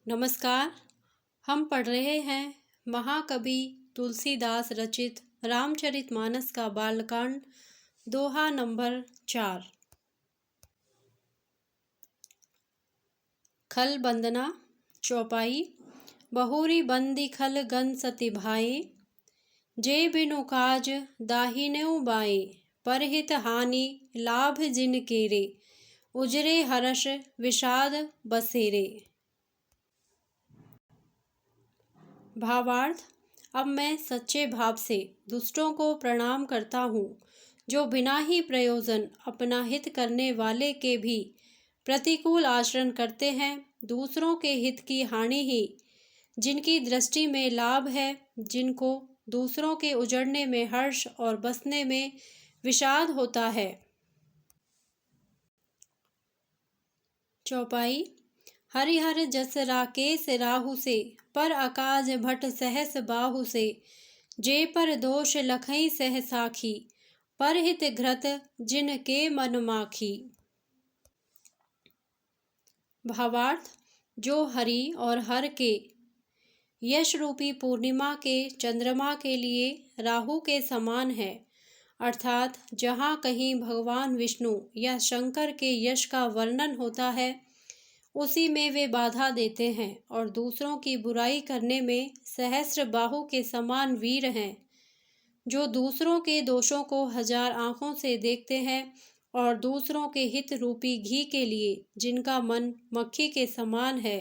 नमस्कार। हम पढ़ रहे हैं महाकवि तुलसीदास रचित रामचरितमानस का बालकांड दोहा नंबर 4। खल बंदना चौपाई। बहुरी बंदी खल गन सति भाई, जे बिनु काज दाहिनेउ बाए। परहित हानि लाभ जिन केरे, उजरे हर्ष विषाद बसेरे। भावार्थ। अब मैं सच्चे भाव से दुष्टों को प्रणाम करता हूँ, जो बिना ही प्रयोजन अपना हित करने वाले के भी प्रतिकूल आचरण करते हैं। दूसरों के हित की हानि ही जिनकी दृष्टि में लाभ है, जिनको दूसरों के उजड़ने में हर्ष और बसने में विषाद होता है। चौपाई। हरिहर जस राकेश राहु से, पर अकाज भट सहस बाहु से। जे पर दोष लखई सह साखी, परहित घृत जिन के मन माखी। भावार्थ। जो हरि और हर के यश रूपी पूर्णिमा के चंद्रमा के लिए राहु के समान है, अर्थात जहाँ कहीं भगवान विष्णु या शंकर के यश का वर्णन होता है, उसी में वे बाधा देते हैं और दूसरों की बुराई करने में सहस्र बाहु के समान वीर हैं। जो दूसरों के दोषों को हजार आँखों से देखते हैं और दूसरों के हित रूपी घी के लिए जिनका मन मक्खी के समान है,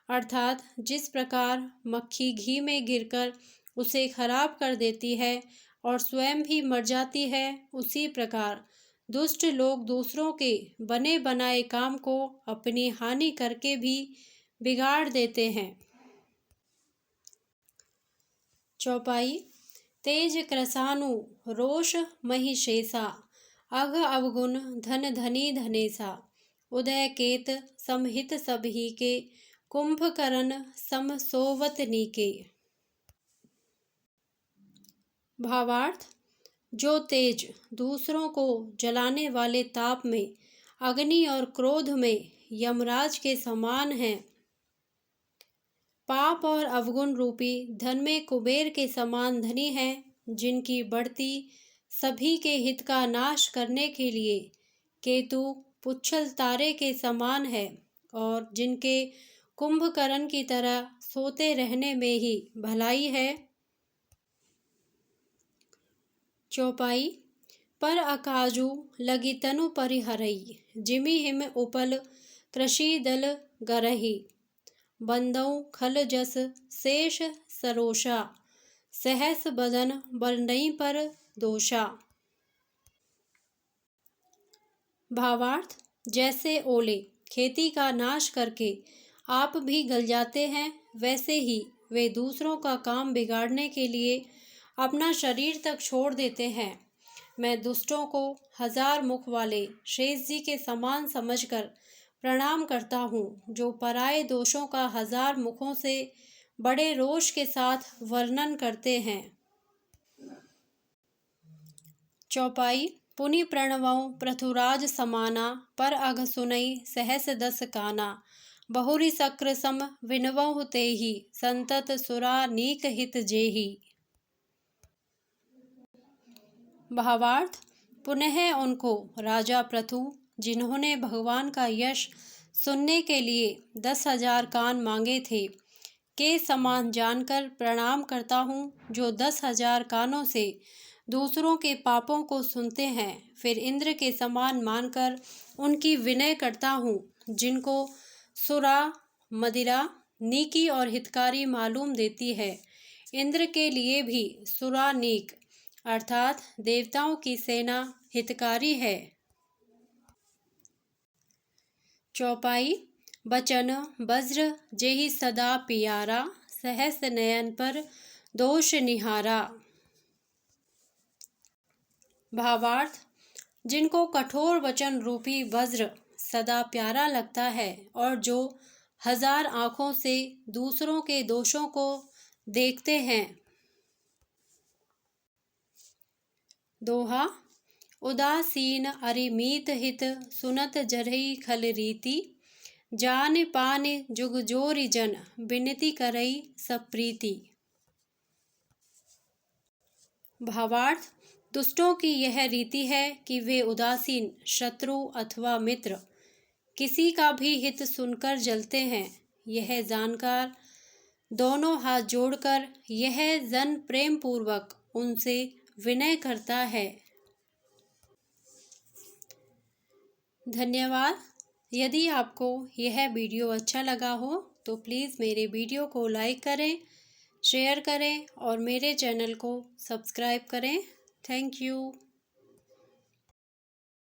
अर्थात जिस प्रकार मक्खी घी में गिरकर उसे खराब कर देती है और स्वयं भी मर जाती है, उसी प्रकार दुष्ट लोग दूसरों के बने बनाए काम को अपनी हानि करके भी बिगाड़ देते हैं। चौपाई। तेज क्रसानु रोष महिषेसा, अघ अवगुण धन धनी धनेसा। उदय केत समहित सबही के, कुंभकर्ण सम सोवत नीके। भावार्थ। जो तेज दूसरों को जलाने वाले ताप में, अग्नि और क्रोध में यमराज के समान हैं। पाप और अवगुण रूपी धन में कुबेर के समान धनी हैं, जिनकी बढ़ती सभी के हित का नाश करने के लिए केतु पुच्छल तारे के समान है और जिनके कुंभकर्ण की तरह सोते रहने में ही भलाई है। चौपाई। पर अकाजू लगी तनु परिहरई, जिमि हिम उपल कृषि दल गरही। बंदऊ खल जस शेष सरोषा, सहस बदन बरनई पर दोषा। भावार्थ। जैसे ओले खेती का नाश करके आप भी गल जाते हैं, वैसे ही वे दूसरों का काम बिगाड़ने के लिए अपना शरीर तक छोड़ देते हैं। मैं दुष्टों को हजार मुख वाले शेष जी के समान समझकर प्रणाम करता हूँ, जो पराये दोषों का हजार मुखों से बड़े रोष के साथ वर्णन करते हैं। चौपाई। पुनि प्रणवौ पृथुराज समाना, पर अघ सुनई सहस दस काना। बहुरी सक्र सम विनवहु तेहि, संतत सुरा नीक हित जेहि। भावार्थ। पुनः उनको राजा पृथु, जिन्होंने भगवान का यश सुनने के लिए 10,000 कान मांगे थे, के समान जानकर प्रणाम करता हूँ, जो 10,000 कानों से दूसरों के पापों को सुनते हैं। फिर इंद्र के समान मानकर उनकी विनय करता हूँ, जिनको सुरा मदिरा नीकी और हितकारी मालूम देती है। इंद्र के लिए भी सुरा नीक अर्थात देवताओं की सेना हितकारी है। चौपाई। बचन वज्र जेहि सदा पियारा, सहस नयन पर दोष निहारा। भावार्थ। जिनको कठोर वचन रूपी वज्र सदा प्यारा लगता है और जो हजार आँखों से दूसरों के दोषों को देखते हैं। दोहा। उदासीन अरिमीत हित, सुनत जरहि खल रीति। जान पान जुग जोरी जन, बिनती करई सब प्रीति। भावार्थ, दुष्टों की यह रीति है कि वे उदासीन, शत्रु अथवा मित्र किसी का भी हित सुनकर जलते हैं। यह जानकर दोनों हाथ जोड़कर यह जन प्रेम पूर्वक उनसे विनय करता है। धन्यवाद। यदि आपको यह वीडियो अच्छा लगा हो तो प्लीज़ मेरे वीडियो को लाइक करें, शेयर करें और मेरे चैनल को सब्सक्राइब करें। Thank you.